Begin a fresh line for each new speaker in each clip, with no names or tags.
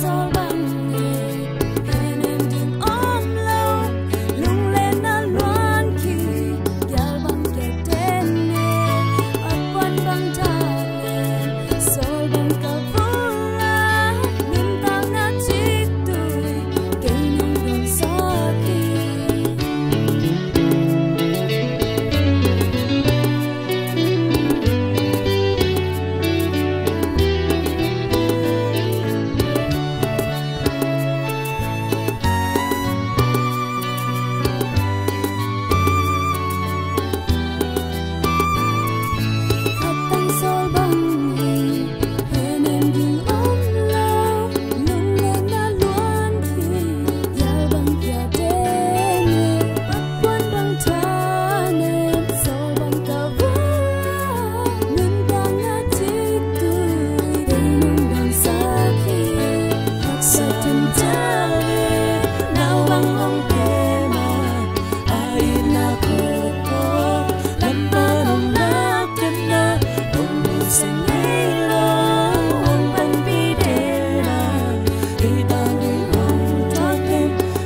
sol bằng nghề hai em đừng ôm lâu lung lên na loan khi gial bang kẻ tên nè ở quan bang ta nè sol bang cả vula niềm tang na chỉ tuổi cây nung gần gió khi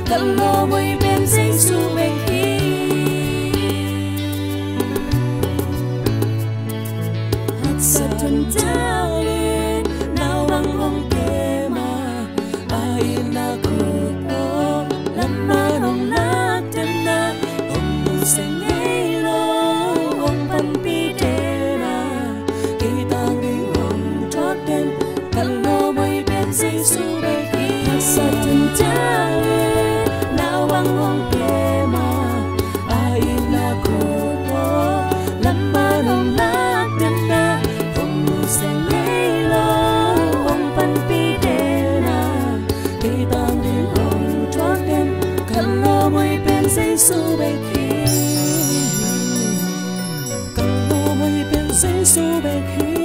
Kalau muy bien sin su bengi Hat satun dalin nawang hong kema Ayin na kupo Laman hong lakdan na Hong museng ngaylo Hong panpidera Kitang di hong toten Kalau muy bien sin su bengi Hat satun dalin Nawang hong kema ayin na kupo laman hong lakdan na hong museng ngaylo hong panpidera kitang di hong toten kalau muy bien say su beki kalau muy bien say su beki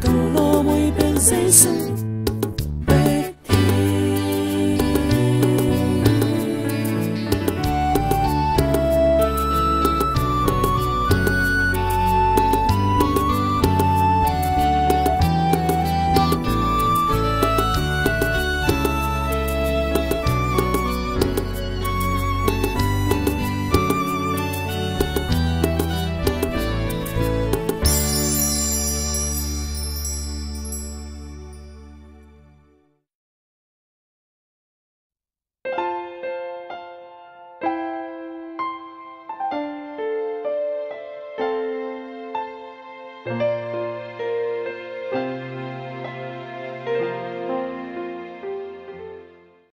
kalau muy bien say su